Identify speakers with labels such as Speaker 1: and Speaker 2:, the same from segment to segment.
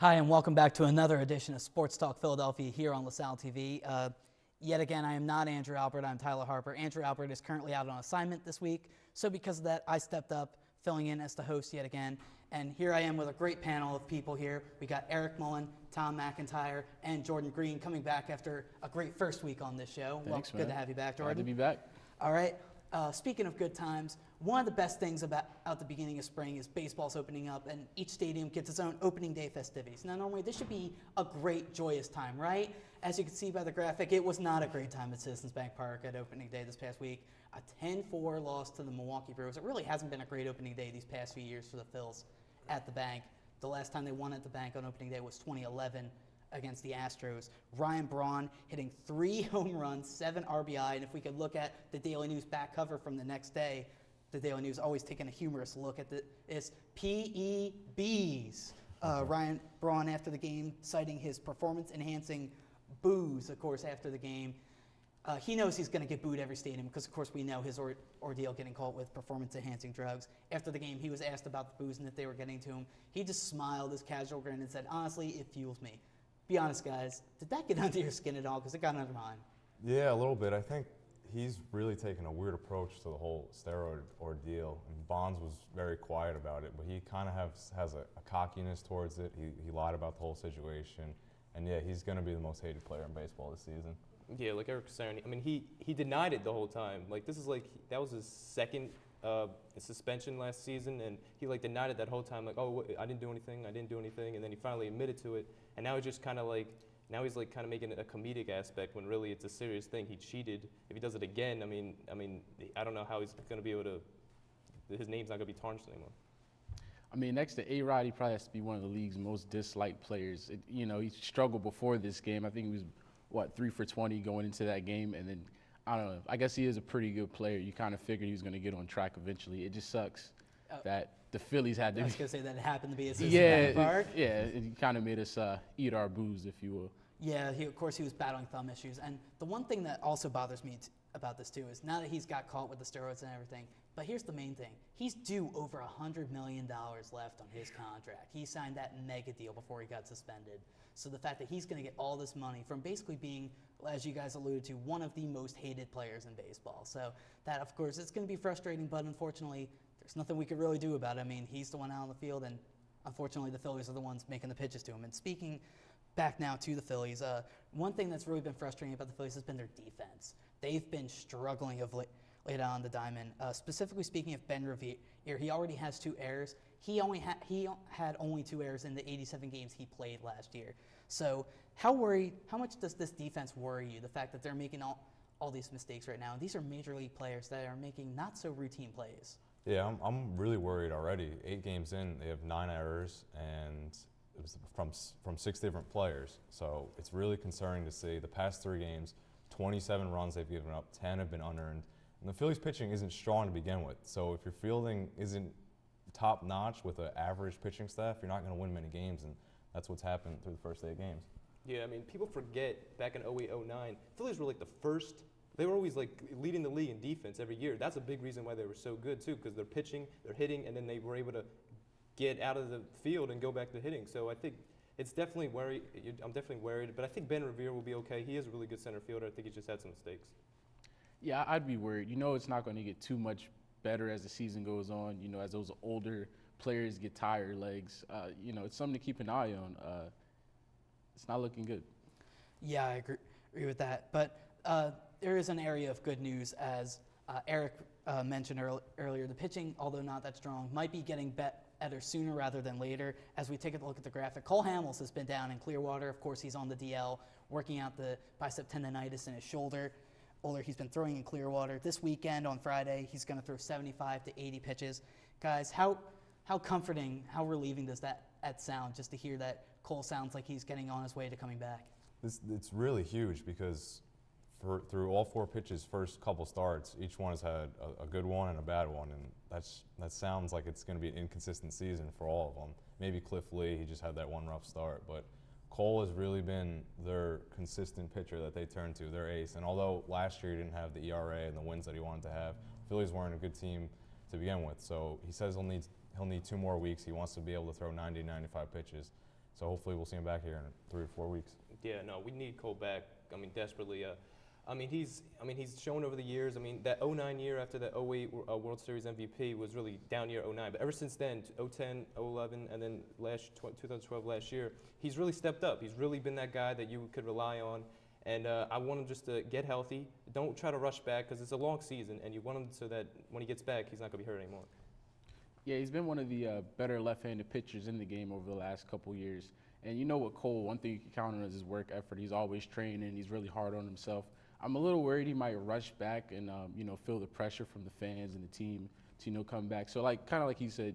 Speaker 1: Hi, and welcome back to another edition of Sports Talk Philadelphia here on LaSalle TV. Yet again, I am not Andrew Albert. I'm Tyler Harper. Andrew Albert is currently out on assignment this week, so because of that, I stepped up, filling in as the host yet again. And here I am with a great panel of people here. We got Eric Mullen, Tom McIntyre, and Jordan Green coming back after a great first week on this show.
Speaker 2: Thanks,
Speaker 1: Good to have you back, Jordan.
Speaker 2: Glad to be back.
Speaker 1: All right. Speaking of good times, one of the best things about the beginning of spring is baseball's opening up, and each stadium gets its own opening day festivities. Now, normally this should be a great, joyous time, right? As you can see by the graphic, it was not a great time at Citizens Bank Park at opening day this past week. A 10-4 loss to the Milwaukee Brewers. It really hasn't been a great opening day these past few years for the Phils at the bank. The last time they won at the bank on opening day was 2011 against the Astros. Ryan Braun hitting 3 home runs, 7 RBI, and if we could look at the Daily News back cover from the next day, the Daily News always taking a humorous look at it's PEBs. Ryan Braun after the game citing his performance-enhancing boos, of course, after the game. He knows he's going to get booed every stadium because, of course, we know his ordeal getting caught with performance-enhancing drugs. After the game, he was asked about the boos and if they were getting to him. He just smiled his casual grin and said, honestly, it fuels me. Be honest, guys. Did that get under your skin at all? Because it got under mine.
Speaker 3: Yeah, a little bit. I think he's really taken a weird approach to the whole steroid ordeal. And Bonds was very quiet about it, but he kind of has a cockiness towards it. He lied about the whole situation. And, yeah, he's going to be the most hated player in baseball this season.
Speaker 4: Yeah, like Eric was saying, I mean, he denied it the whole time. Like, this is like, that was his second suspension last season, and he, like, denied it that whole time. Like, oh, I didn't do anything, and then he finally admitted to it. And now he's just kind of like, now he's like kind of making it a comedic aspect when really it's a serious thing. He cheated. If he does it again, I mean, I don't know how he's going to be able to, his name's not going to be tarnished anymore.
Speaker 2: I mean, next to A-Rod, he probably has to be one of the league's most disliked players. He struggled before this game. I think he was, 3 for 20 going into that game. And then, I don't know, I guess he is a pretty good player. You kind of figured he was going to get on track eventually. It just sucks that the Phillies had to.
Speaker 1: I was going to say that it happened to be a Citizens Bank Park.
Speaker 2: It kind of made us eat our booze, if you will.
Speaker 1: Yeah, of course he was battling thumb issues. And the one thing that also bothers me about this too is now that he's got caught with the steroids and everything, but here's the main thing. He's due over $100 million left on his contract. He signed that mega deal before he got suspended. So the fact that he's going to get all this money from basically being, as you guys alluded to, one of the most hated players in baseball. So that, of course, it's going to be frustrating, but unfortunately, there's nothing we could really do about it. I mean, he's the one out on the field, and unfortunately, the Phillies are the ones making the pitches to him. And speaking back now to the Phillies, one thing that's really been frustrating about the Phillies has been their defense. They've been struggling of late on the diamond. Specifically speaking of Ben Revere, he already has 2 errors. He had only 2 errors in the 87 games he played last year. So how much does this defense worry you, the fact that they're making all these mistakes right now? And these are major league players that are making not so routine plays.
Speaker 3: Yeah, I'm really worried already. 8 games in, they have 9 errors, and it was from 6 different players. So it's really concerning to see the past 3 games, 27 runs they've given up, 10 have been unearned. And the Phillies pitching isn't strong to begin with. So if your fielding isn't top notch with an average pitching staff, you're not going to win many games, and that's what's happened through the first 8 games.
Speaker 4: Yeah, I mean, people forget back in 08, 09, Phillies were like the first. They were always like leading the league in defense every year. That's a big reason why they were so good too, because they're pitching, they're hitting, and then they were able to get out of the field and go back to hitting. So I think it's definitely worried. I'm definitely worried, but I think Ben Revere will be okay. He is a really good center fielder. I think he just had some mistakes.
Speaker 2: Yeah, I'd be worried. It's not going to get too much better as the season goes on. As those older players get tired legs, it's something to keep an eye on. It's not looking good.
Speaker 1: Yeah, I agree with that. But there is an area of good news, as Eric mentioned earlier. The pitching, although not that strong, might be getting better sooner rather than later. As we take a look at the graphic, Cole Hamels has been down in Clearwater. Of course, he's on the DL, working out the bicep tendonitis in his shoulder. He's been throwing in Clearwater. This weekend on Friday, he's going to throw 75 to 80 pitches. Guys, how comforting, how relieving does that sound, just to hear that Cole sounds like he's getting on his way to coming back?
Speaker 3: It's really huge because through all 4 pitches, first couple starts, each one has had a good one and a bad one, and that sounds like it's going to be an inconsistent season for all of them. Maybe Cliff Lee, he just had that one rough start, but Cole has really been their consistent pitcher that they turn to, their ace. And although last year he didn't have the ERA and the wins that he wanted to have, Phillies weren't a good team to begin with. So he says he'll need 2 more weeks. He wants to be able to throw 90, 95 pitches. So hopefully we'll see him back here in 3 or 4 weeks.
Speaker 4: Yeah, no, we need Cole back. I mean, desperately. He's shown over the years. I mean, that 09 year after that 08 World Series MVP was really down year 09. But ever since then, 010, 011, and then 2012 last year, he's really stepped up. He's really been that guy that you could rely on. And I want him just to get healthy. Don't try to rush back because it's a long season, and you want him so that when he gets back, he's not going to be hurt anymore.
Speaker 2: Yeah, he's been one of the better left-handed pitchers in the game over the last couple years. And you know what, Cole, one thing you can count on is his work effort. He's always training. He's really hard on himself. I'm a little worried he might rush back and, feel the pressure from the fans and the team to, come back. So, kind of like he said,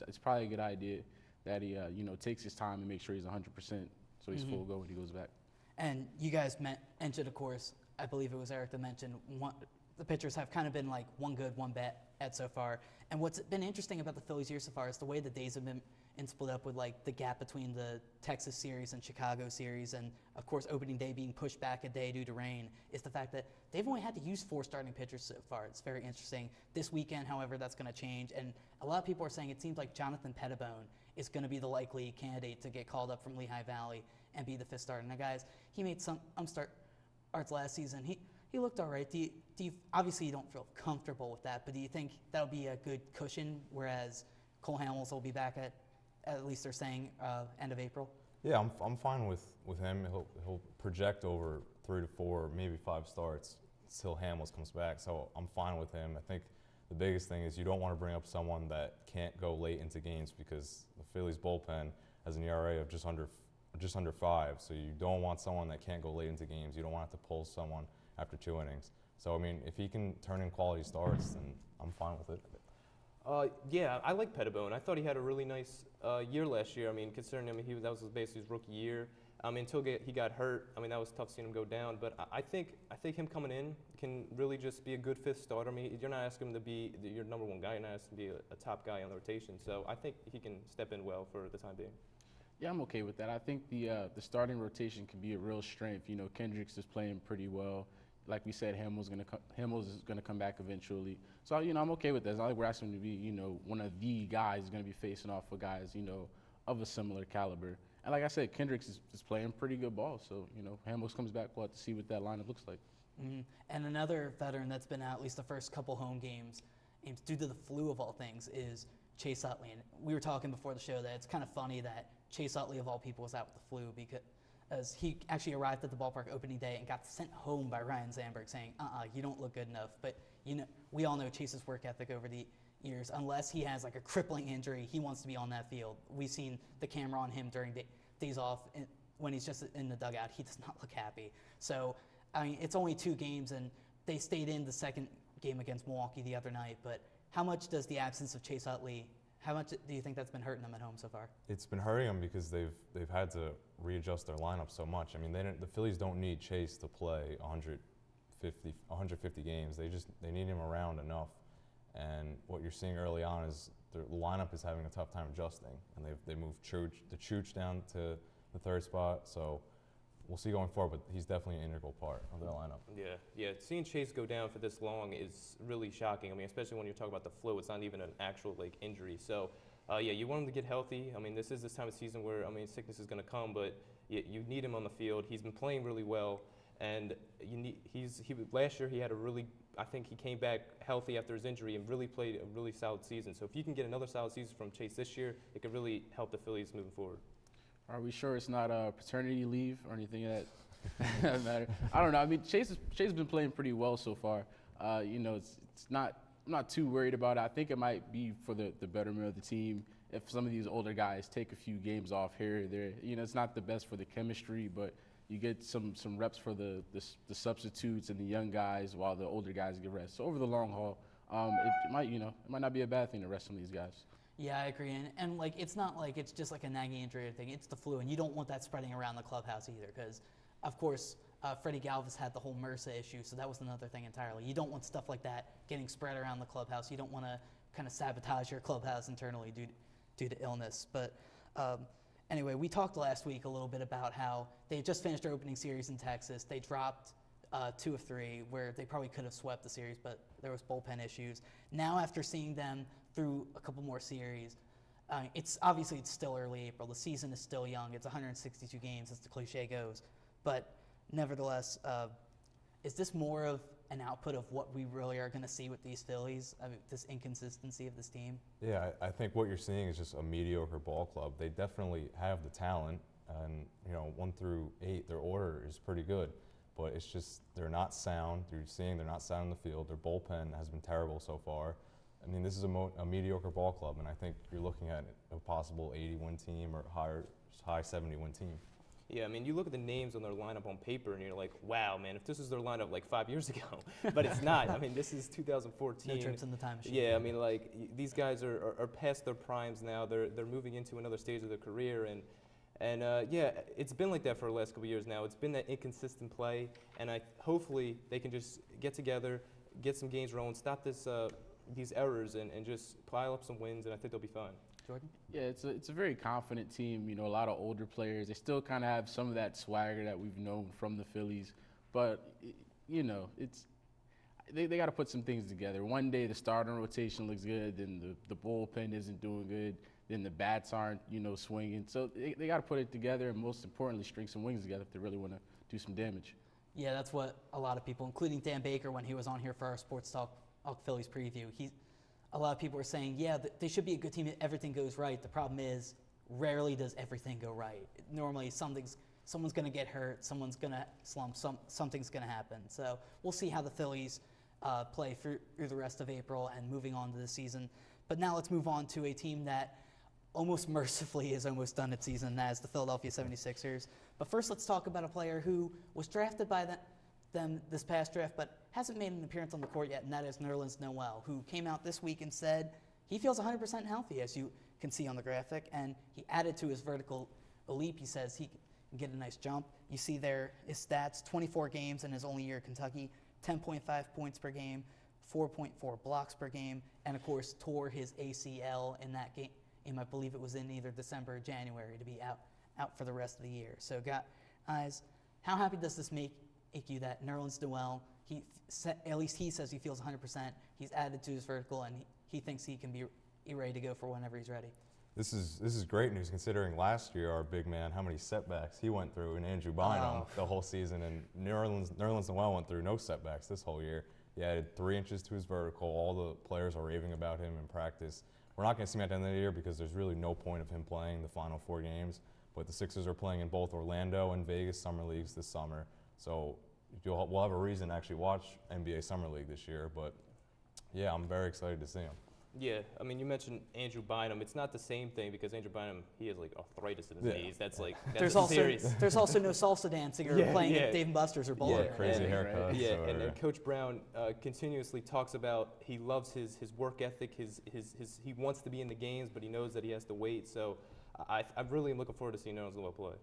Speaker 2: it's probably a good idea that he, takes his time and make sure he's 100% so he's full go when he goes back.
Speaker 1: And you guys mentioned, of course, I believe it was Eric that mentioned, the pitchers have kind of been like one good, one bad so far. And what's been interesting about the Phillies year so far is the way the days have been split up with like the gap between the Texas series and Chicago series, and of course opening day being pushed back a day due to rain, is the fact that they've only had to use 4 starting pitchers so far. It's very interesting. This weekend, however, that's going to change, and a lot of people are saying it seems like Jonathan Pettibone is going to be the likely candidate to get called up from Lehigh Valley and be the 5th starter. Now, guys, he made some starts last season. He looked all right. Do you obviously you don't feel comfortable with that, but do you think that'll be a good cushion? Whereas Cole Hamels will be back at least they're saying end of April.
Speaker 3: Yeah, I'm fine with him. He'll project over 3 to 4, maybe 5 starts until Hamels comes back. So I'm fine with him. I think the biggest thing is you don't want to bring up someone that can't go late into games because the Phillies bullpen has an ERA of just under 5. So you don't want someone that can't go late into games. You don't want to have to pull someone after 2 innings. So I mean, if he can turn in quality starts, then I'm fine with it.
Speaker 4: Yeah, I like Pettibone. I thought he had a really nice year last year. I mean, considering that was basically his rookie year. Until he got hurt, I mean, that was tough seeing him go down. But I think him coming in can really just be a good 5th starter. I mean, you're not asking him to be your number 1 guy. You're not asking him to be a top guy on the rotation. So I think he can step in well for the time being.
Speaker 2: Yeah, I'm okay with that. I think the starting rotation can be a real strength. Kendricks is playing pretty well. Like we said, Hamels is gonna come back eventually. So I'm okay with that. It's not like we're asking him to be one of the guys who's gonna be facing off with guys of a similar caliber. And like I said, Kendricks is playing pretty good ball. So Hamels comes back, we'll have to see what that lineup looks like.
Speaker 1: Mm-hmm. And another veteran that's been out at least the first couple home games due to the flu of all things is Chase Utley. And we were talking before the show that it's kind of funny that Chase Utley of all people was out with the flu because as he actually arrived at the ballpark opening day and got sent home by Ryan Sandberg saying, you don't look good enough. But we all know Chase's work ethic over the years. Unless he has like a crippling injury, he wants to be on that field. We've seen the camera on him during days off when he's just in the dugout. He does not look happy. So, I mean, it's only 2 games, and they stayed in the second game against Milwaukee the other night. But how much does the absence of Chase Utley, how much do you think that's been hurting them at home so far? It's
Speaker 3: been hurting them because they've had to readjust their lineup so much. I mean, the Phillies don't need Chase to play 150 games. They need him around enough. And what you're seeing early on is the lineup is having a tough time adjusting, and they moved Chooch down to the 3rd spot. So we'll see going forward, but he's definitely an integral part of their lineup.
Speaker 4: Yeah. Seeing Chase go down for this long is really shocking. I mean, especially when you're talking about the flu, it's not even an actual injury. So, you want him to get healthy. I mean, this is this time of season where sickness is going to come, but you need him on the field. He's been playing really well, and last year he had I think he came back healthy after his injury and really played a really solid season. So if you can get another solid season from Chase this year, it could really help the Phillies moving forward.
Speaker 2: Are we sure it's not paternity leave or anything of that matter? I don't know. I mean, Chase has been playing pretty well so far. It's not. I'm not too worried about it. I think it might be for the betterment of the team if some of these older guys take a few games off here or there. It's not the best for the chemistry, but you get some reps for the substitutes and the young guys while the older guys get rest. So over the long haul, it might not be a bad thing to rest some of these guys.
Speaker 1: Yeah, I agree. And it's not like it's just like a nagging injury or thing. It's the flu, and you don't want that spreading around the clubhouse either because, of course, Freddie Galvis had the whole MRSA issue, so that was another thing entirely. You don't want stuff like that getting spread around the clubhouse. You don't want to kind of sabotage your clubhouse internally due to illness. But anyway, we talked last week a little bit about how they just finished their opening series in Texas. They dropped 2 of 3 where they probably could have swept the series, but there was bullpen issues. Now, after seeing them through a couple more series, It's obviously it's still early April. The season is still young. It's 162 games, as the cliche goes. But nevertheless, is this more of an output of what we really are going to see with these Phillies? I mean, this inconsistency of this team?
Speaker 3: Yeah, I think what you're seeing is just a mediocre ball club. They definitely have the talent, and 1 through 8, their order is pretty good. But it's just they're not sound. You're seeing they're not sound in the field. Their bullpen has been terrible so far. I mean, this is a mediocre ball club, and I think you're looking at a possible 80-win team or high 70-win team.
Speaker 4: Yeah, I mean, you look at the names on their lineup on paper, and you're like, wow, man, if this was their lineup like 5 years ago. But it's not. I mean, this is 2014.
Speaker 1: No trips in the time machine.
Speaker 4: Yeah, I mean, like, these guys are past their primes now. They're moving into another stage of their career, and yeah, it's been like that for the last couple of years now. It's been that inconsistent play, and hopefully they can just get together, get some games rolling, stop these errors, and just pile up some wins, and I think they'll be fine.
Speaker 1: Jordan?
Speaker 2: Yeah, it's a very confident team. A lot of older players. They still kind of have some of that swagger that we've known from the Phillies, but it's they got to put some things together. One day the starting rotation looks good, then the bullpen isn't doing good, then the bats aren't swinging. So they got to put it together, and most importantly, string some wings together if they really want to do some damage.
Speaker 1: Yeah, that's what a lot of people, including Dan Baker, when he was on here for our Sports Talk Phillies preview, a lot of people are saying, yeah, they should be a good team if everything goes right. The problem is, rarely does everything go right. Normally, someone's going to get hurt, someone's going to slump, something's going to happen. So we'll see how the Phillies play through the rest of April and moving on to the season. But now let's move on to a team that almost mercifully is almost done its season, and that is the Philadelphia 76ers. But first, let's talk about a player who was drafted by them this past draft, but hasn't made an appearance on the court yet, and that is Nerlens Noel, who came out this week and said he feels 100% healthy, as you can see on the graphic, and he added to his vertical leap. He says he can get a nice jump. You see there his stats: 24 games in his only year at Kentucky, 10.5 points per game, 4.4 blocks per game, and of course tore his ACL in that game. I believe it was in either December or January, to be out for the rest of the year. So guys, how happy does this make you that Nerlens Noel, at least he says he feels 100%. He's added to his vertical, and he thinks he can be ready to go for whenever he's ready.
Speaker 3: This is great news considering last year our big man, how many setbacks he went through, and Andrew Bynum the whole season, and Nerlens Noel went through no setbacks this whole year. He added 3 inches to his vertical. All the players are raving about him in practice. We're not going to see him at the end of the year because there's really no point of him playing the final 4 games. But the Sixers are playing in both Orlando and Vegas summer leagues this summer. So we'll have a reason to actually watch NBA Summer League this year. But, yeah, I'm very excited to see him.
Speaker 4: Yeah, I mean, you mentioned Andrew Bynum. It's not the same thing because Andrew Bynum, he has like arthritis in his knees. That's serious.
Speaker 1: There's also no salsa dancing or playing at Dave & Buster's or bowling.
Speaker 3: Yeah, crazy haircuts.
Speaker 4: Yeah, and then Coach Brown continuously talks about he loves his work ethic. He wants to be in the games, but he knows that he has to wait. So I really am looking forward to seeing Nerlens Noel play.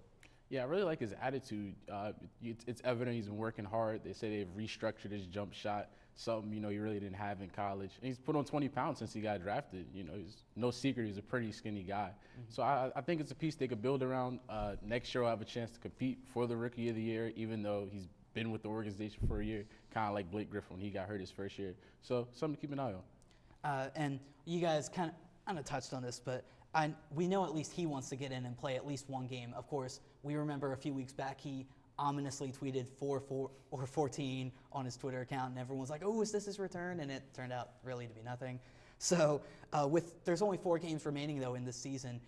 Speaker 2: Yeah, I really like his attitude. It's evident he's been working hard. They say they've restructured his jump shot, something he really didn't have in college. And he's put on 20 pounds since he got drafted. He's no secret he's a pretty skinny guy. Mm-hmm. So I think it's a piece they could build around. Next year, we'll have a chance to compete for the Rookie of the Year, even though he's been with the organization for a year, kind of like Blake Griffin when he got hurt his first year. So something to keep an eye on.
Speaker 1: And you guys kind of touched on this, but we know at least he wants to get in and play at least one game. Of course, we remember a few weeks back he ominously tweeted 4 or 14 on his Twitter account, and everyone was like, "Oh, is this his return?" And it turned out really to be nothing. So there's only 4 games remaining though in this season.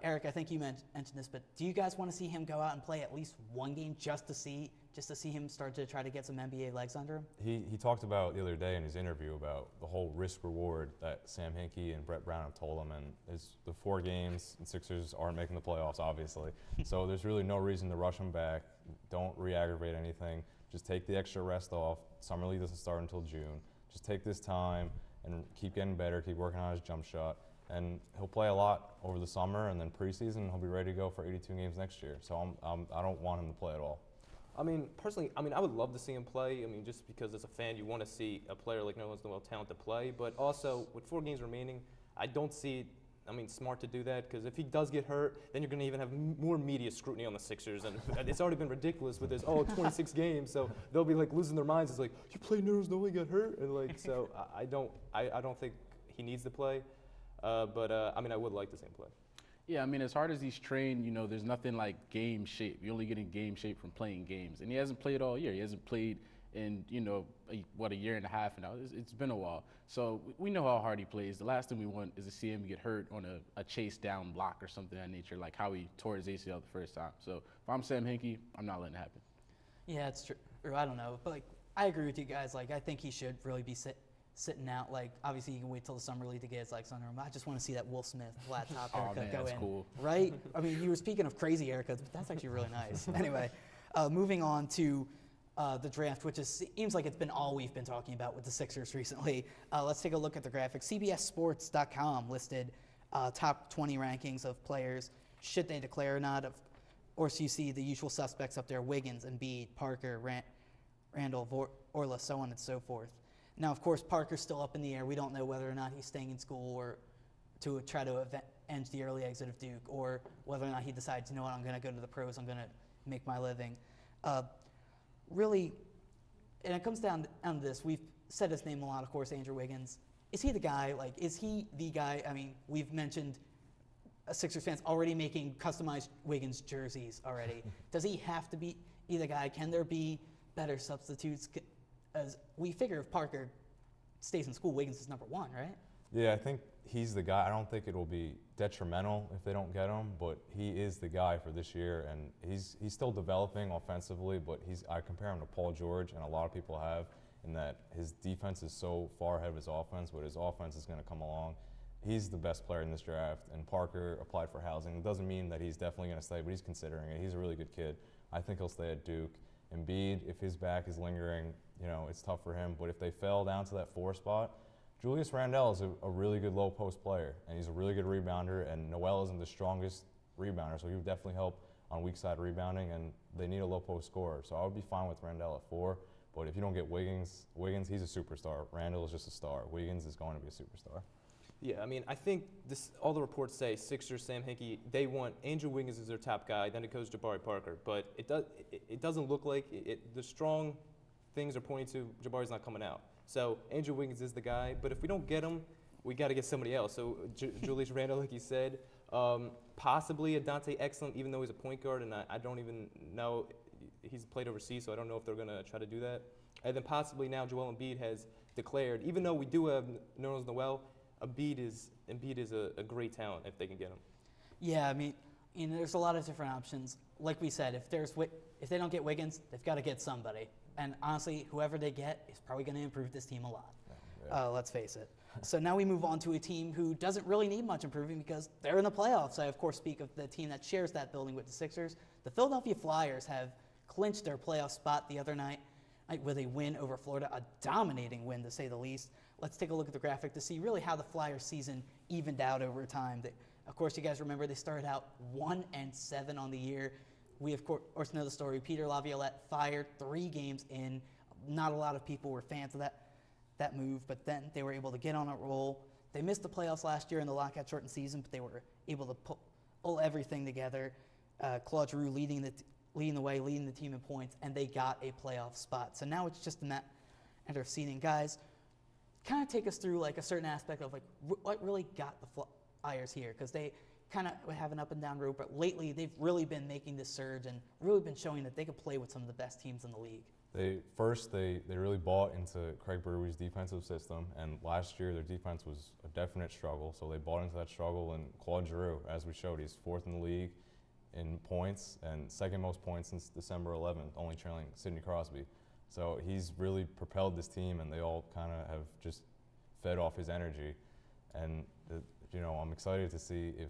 Speaker 1: Eric, I think you mentioned this, but do you guys want to see him go out and play at least one game just to see him start to try to get some NBA legs under him?
Speaker 3: He talked about the other day in his interview about the whole risk reward that Sam Hinkie and Brett Brown have told him, and there's the 4 games, and Sixers aren't making the playoffs, obviously. So there's really no reason to rush him back. Don't re-aggravate anything. Just take the extra rest off. Summer League doesn't start until June. Just take this time and keep getting better, keep working on his jump shot. And he'll play a lot over the summer, and then preseason he'll be ready to go for 82 games next year. So I don't want him to play at all.
Speaker 4: I mean, personally, I would love to see him play. I mean, just because as a fan, you want to see a player like Nerlens Noel talent to play. But also, with 4 games remaining, I don't see it, smart to do that. Because if he does get hurt, then you're going to even have more media scrutiny on the Sixers. And it's already been ridiculous with this, 26 games. So they'll be, losing their minds. It's like, you play Nerlens Noel, he got hurt? And, so I don't think he needs to play. I mean, I would like to see him play.
Speaker 2: Yeah, I mean, as hard as he's trained, there's nothing like game shape. You're only getting game shape from playing games. And he hasn't played all year. He hasn't played in, a year and a half now. It's been a while. So we know how hard he plays. The last thing we want is to see him get hurt on a chase down block or something of that nature, like how he tore his ACL the first time. So if I'm Sam Hinkie, I'm not letting it happen.
Speaker 1: Yeah, it's true. Or I don't know. But, I agree with you guys. I think he should really be sitting out. Obviously, you can wait till the summer league to get his sunroom. I just want to see that Will Smith flat top haircut go
Speaker 2: that's
Speaker 1: in.
Speaker 2: cool.
Speaker 1: Right? I mean, you were speaking of crazy haircuts, but that's actually really nice. Anyway, moving on to the draft, which seems like it's been all we've been talking about with the Sixers recently. Let's take a look at the graphics. CBSSports.com listed top 20 rankings of players, should they declare or not. Of course, you see the usual suspects up there: Wiggins, Embiid, Parker, Randall, Orla, so on and so forth. Now, of course, Parker's still up in the air. We don't know whether or not he's staying in school or to try to avenge the early exit of Duke, or whether or not he decides, you know what, I'm going to go to the pros, I'm going to make my living. Really, and it comes down to this. We've said his name a lot, of course, Andrew Wiggins. Is he the guy? Is he the guy? I mean, we've mentioned Sixers fans already making customized Wiggins jerseys already. Does he have to be the guy? Can there be better substitutes? As we figure if Parker stays in school, Wiggins is number one, right?
Speaker 3: Yeah, I think he's the guy. I don't think it'll be detrimental if they don't get him, but he is the guy for this year, and he's still developing offensively, but I compare him to Paul George, and a lot of people have, in that his defense is so far ahead of his offense, but his offense is going to come along. He's the best player in this draft, and Parker applied for housing. It doesn't mean that he's definitely going to stay, but he's considering it. He's a really good kid. I think he'll stay at Duke. Embiid, if his back is lingering, it's tough for him. But if they fell down to that 4 spot, Julius Randle is a really good low post player, and he's a really good rebounder. And Noel isn't the strongest rebounder, so he would definitely help on weak side rebounding. And they need a low post scorer, so I would be fine with Randle at 4. But if you don't get Wiggins, he's a superstar. Randle is just a star. Wiggins is going to be a superstar.
Speaker 4: Yeah, I mean, I think all the reports say Sixers, Sam Hinkie, they want Andrew Wiggins as their top guy, then it goes Jabari Parker. But it doesn't look like the strong things are pointing to Jabari's not coming out. So Andrew Wiggins is the guy, but if we don't get him, we got to get somebody else. So Julius Randle, like you said, possibly a Dante Exum, even though he's a point guard, and I don't even know. He's played overseas, so I don't know if they're going to try to do that. And then possibly now Joel Embiid has declared, even though we do have Nerlens Noel, Embiid is a great talent if they can get him.
Speaker 1: Yeah, I mean, there's a lot of different options. Like we said, if they don't get Wiggins, they've got to get somebody. And honestly, whoever they get is probably going to improve this team a lot. Yeah. Let's face it. So now we move on to a team who doesn't really need much improving because they're in the playoffs. I, of course, speak of the team that shares that building with the Sixers. The Philadelphia Flyers have clinched their playoff spot the other night with a win over Florida, a dominating win to say the least. Let's take a look at the graphic to see really how the Flyers season evened out over time. Of course, you guys remember they started out 1-7 on the year. We, of course, know the story. Peter Laviolette fired 3 games in. Not a lot of people were fans of that move, but then they were able to get on a roll. They missed the playoffs last year in the lockout-shortened season, but they were able to pull everything together. Claude Giroux leading the way, leading the team in points, and they got a playoff spot. So now it's just a matter of seeding. Guys, kind of take us through a certain aspect of what really got the Flyers here, because they kind of have an up and down road, but lately they've really been making this surge and really been showing that they could play with some of the best teams in the league.
Speaker 3: They really bought into Craig Berube defensive system, and last year their defense was a definite struggle, so they bought into that struggle, and Claude Giroux, as we showed, he's 4th in the league in points and 2nd most points since December 11th, only trailing Sidney Crosby. So he's really propelled this team, and they all kind of have just fed off his energy. And I'm excited to see if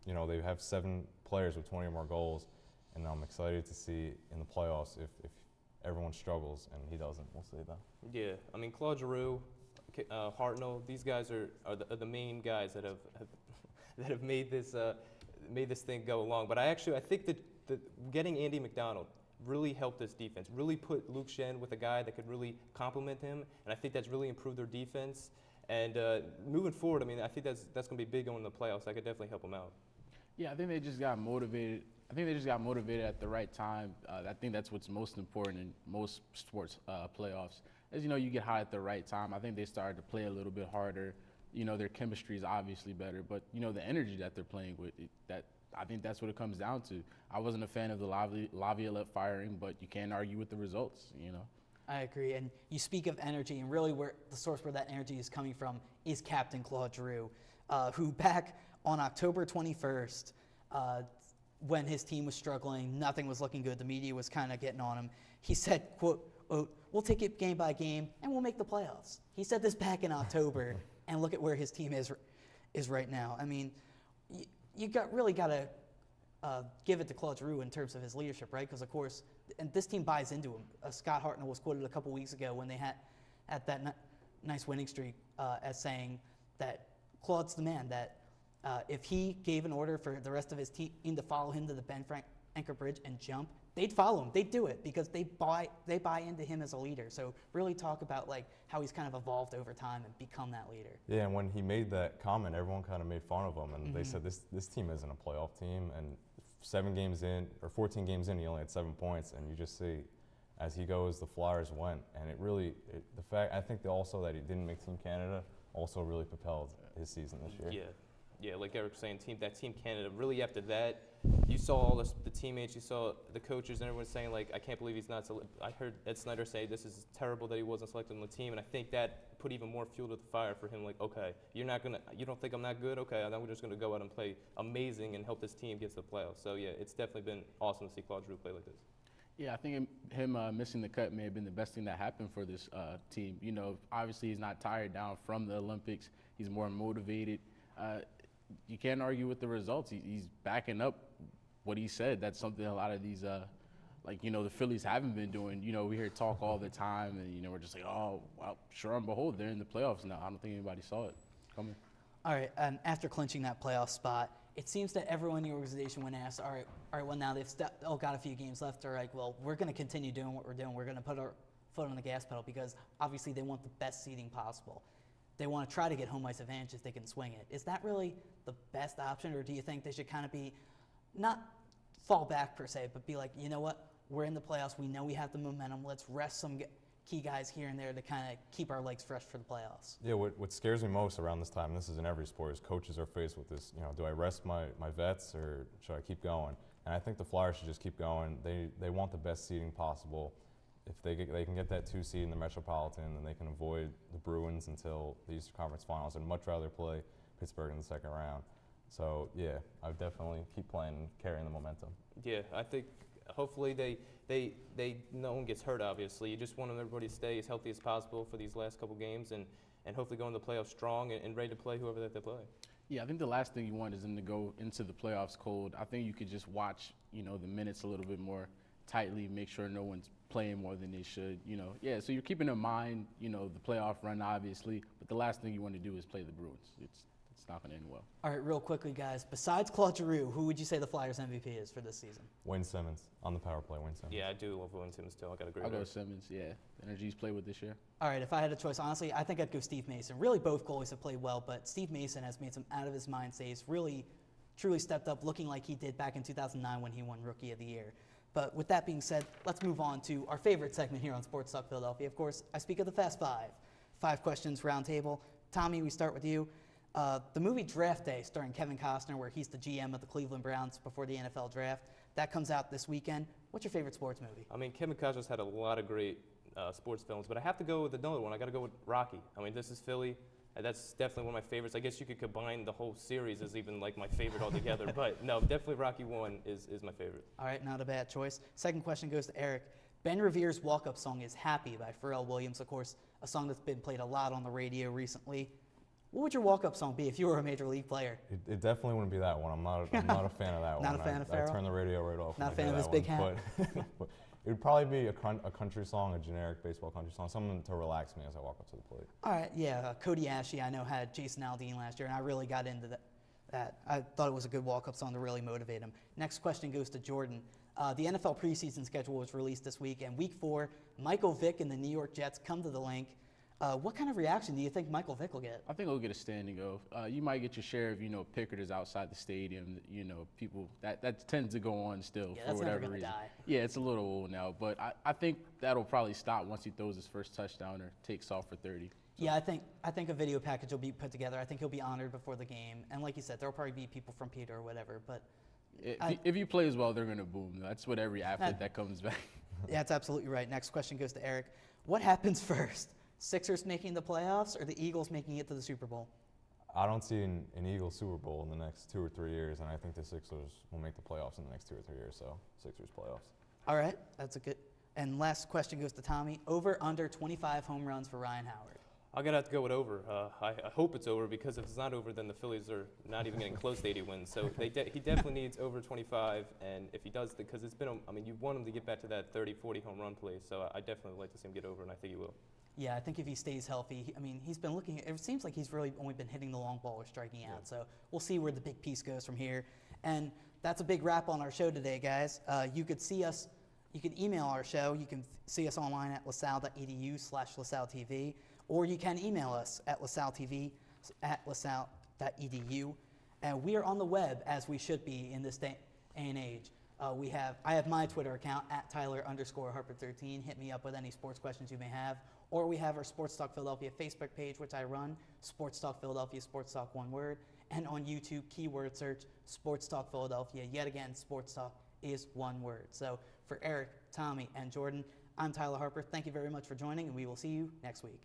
Speaker 3: they have 7 players with 20 or more goals, and I'm excited to see in the playoffs if everyone struggles and he doesn't. We'll see that.
Speaker 4: Yeah, I mean Claude Giroux, Hartnell, these guys are the main guys that have made this thing go along. But I think that getting Andy McDonald really helped this defense, really put Luke Shen with a guy that could really complement him, and I think that's really improved their defense. And moving forward, I mean, I think that's going to be big going to the playoffs. I could definitely help them out.
Speaker 2: Yeah, I think they just got motivated. At the right time. I think that's what's most important in most sports playoffs. As you know, you get hot at the right time. I think they started to play a little bit harder. their chemistry is obviously better, but the energy that they're playing with, I think that's what it comes down to. I wasn't a fan of the Laviolette firing, but you can't argue with the results.
Speaker 1: I agree. And you speak of energy, and really where the source where that energy is coming from is Captain Claude Giroux, who back on October 21st, when his team was struggling, nothing was looking good, the media was kind of getting on him, he said, quote, "We'll take it game by game, and we'll make the playoffs." He said this back in October, and look at where his team is right now. I mean, you really got to give it to Claude Giroux in terms of his leadership, right? Because, of course, and this team buys into him. Scott Hartnell was quoted a couple weeks ago when they had at that nice winning streak as saying that Claude's the man, that if he gave an order for the rest of his team to follow him to the Ben Frank Anchor Bridge and jump, they'd follow him. They'd do it because they buy into him as a leader. So really talk about like how he's kind of evolved over time and become that leader.
Speaker 3: Yeah, and when he made that comment, everyone kind of made fun of him, and they said this team isn't a playoff team. And 7 games in or 14 games in, he only had 7 points, and you just see as he goes, the Flyers went, and the fact I think also that he didn't make Team Canada also really propelled his season this year.
Speaker 4: Yeah, like Eric was saying, Team Canada, really after that, you saw all the teammates, you saw the coaches, and everyone saying, like, I can't believe he's not I heard Ed Snyder say this is terrible that he wasn't selected on the team, and I think that put even more fuel to the fire for him, like, okay, you don't think I'm that good? Okay, then we're just going to go out and play amazing and help this team get to the playoffs. So, yeah, it's definitely been awesome to see Claude Giroux play like this.
Speaker 2: Yeah, I think him missing the cut may have been the best thing that happened for this team. Obviously he's not tired down from the Olympics. He's more motivated. You can't argue with the results. He's backing up what he said. That's something a lot of these, the Phillies haven't been doing. We hear talk all the time, and, we're just like, oh, well, sure and behold, they're in the playoffs now. I don't think anybody saw it coming.
Speaker 1: All right, and after clinching that playoff spot, it seems that everyone in the organization, when asked, all right, well, now they've got a few games left, they're like, well, we're going to continue doing what we're doing. We're going to put our foot on the gas pedal because obviously they want the best seeding possible. They want to try to get home ice advantage if they can swing it. Is that really the best option, or do you think they should kind of be, not fall back per se, but be like, you know what, we're in the playoffs, we know we have the momentum, let's rest some key guys here and there to kind of keep our legs fresh for the playoffs?
Speaker 3: Yeah, what scares me most around this time, and this is in every sport, is coaches are faced with this, do I rest my vets or should I keep going? And I think the Flyers should just keep going. They want the best seeding possible. If they can get that 2 seed in the Metropolitan, then they can avoid the Bruins until the Eastern Conference Finals. I'd much rather play Pittsburgh in the second round. So yeah, I would definitely keep playing and carrying the momentum.
Speaker 4: Yeah, I think hopefully no one gets hurt. Obviously, you just want everybody to stay as healthy as possible for these last couple games, and hopefully go into the playoffs strong and ready to play whoever that they play.
Speaker 2: Yeah, I think the last thing you want is them to go into the playoffs cold. I think you could just watch, the minutes a little bit more tightly, make sure no one's playing more than they should, Yeah, so you're keeping in mind, the playoff run, obviously, but the last thing you want to do is play the Bruins. It's not going to end well.
Speaker 1: All right, real quickly, guys. Besides Claude Giroux, who would you say the Flyers MVP is for this season?
Speaker 3: Wayne Simmons on the power play. Wayne Simmons.
Speaker 4: Yeah, I do love Wayne Simmons too. I got to agree.
Speaker 2: I'll go Simmons. Yeah, the energy he's played with this year.
Speaker 1: All right, if I had a choice, honestly, I think I'd go Steve Mason. Really, both goalies have played well, but Steve Mason has made some out of his mind saves. Really, truly stepped up, looking like he did back in 2009 when he won Rookie of the Year. But with that being said, let's move on to our favorite segment here on Sports Talk Philadelphia. Of course, I speak of the Fast Five. 5 questions round table. Tommy, we start with you. The movie Draft Day, starring Kevin Costner, where he's the GM of the Cleveland Browns before the NFL draft, that comes out this weekend. What's your favorite sports movie?
Speaker 4: I mean, Kevin Costner's had a lot of great sports films, but I have to go with another one. I got to go with Rocky. I mean, this is Philly. That's definitely one of my favorites. I guess you could combine the whole series as even like my favorite altogether. But no, definitely Rocky 1 is my favorite.
Speaker 1: All right, not a bad choice. Second question goes to Eric. Ben Revere's walk-up song is Happy by Pharrell Williams, of course, a song that's been played a lot on the radio recently. What would your walk-up song be if you were a major league player?
Speaker 3: It definitely wouldn't be that one. I'm not a fan of that one.
Speaker 1: Not a fan of Pharrell?
Speaker 3: I turn the radio right off.
Speaker 1: Not a fan of his big hat?
Speaker 3: But it would probably be a country song, a generic baseball country song, something to relax me as I walk up to the plate.
Speaker 1: All right, yeah. Cody Ashley, I know, had Jason Aldean last year, and I really got into that. I thought it was a good walk-up song to really motivate him. Next question goes to Jordan. The NFL preseason schedule was released this week, and Week 4, Michael Vick and the New York Jets come to the link. What kind of reaction do you think Michael Vick will get?
Speaker 2: I think he'll get a standing O. You might get your share of, picketers outside the stadium. People that tends to go on still for whatever reason.
Speaker 1: Die.
Speaker 2: Yeah, it's a little old now, but I think that'll probably stop once he throws his first touchdown or takes off for 30.
Speaker 1: Yeah, I think a video package will be put together. I think he'll be honored before the game, and like you said, there'll probably be people from Peter or whatever. But
Speaker 2: If he plays well, they're going to boom. That's what every athlete that comes back.
Speaker 1: yeah, that's absolutely right. Next question goes to Eric. What happens first? Sixers making the playoffs or the Eagles making it to the Super Bowl?
Speaker 3: I don't see an Eagles Super Bowl in the next 2 or 3 years, and I think the Sixers will make the playoffs in the next 2 or 3 years. So Sixers playoffs.
Speaker 1: All right, that's a good. And last question goes to Tommy. Over under 25 home runs for Ryan Howard.
Speaker 4: I'm gonna have to go with over. I hope it's over because if it's not over, then the Phillies are not even getting close to 80 wins. So he definitely needs over 25, and if he does, because it's been, I mean, you want him to get back to that 30, 40 home run pace. So I definitely would like to see him get over, and I think he will.
Speaker 1: Yeah, I think if he stays healthy, I mean, he's been looking. It seems like he's really only been hitting the long ball or striking out. So we'll see where the big piece goes from here. And that's a big wrap on our show today, guys. You could see us. You can email our show. You can see us online at lasalle.edu/LaSalleTV, or you can email us at lasalletv@lasalle.edu. And we are on the web, as we should be in this day and age. I have my Twitter account at Tyler_Harper13. Hit me up with any sports questions you may have. Or we have our Sports Talk Philadelphia Facebook page, which I run, Sports Talk Philadelphia, Sports Talk one word. And on YouTube, keyword search Sports Talk Philadelphia. Yet again, Sports Talk is one word. So for Eric, Tommy, and Jordan, I'm Tyler Harper. Thank you very much for joining, and we will see you next week.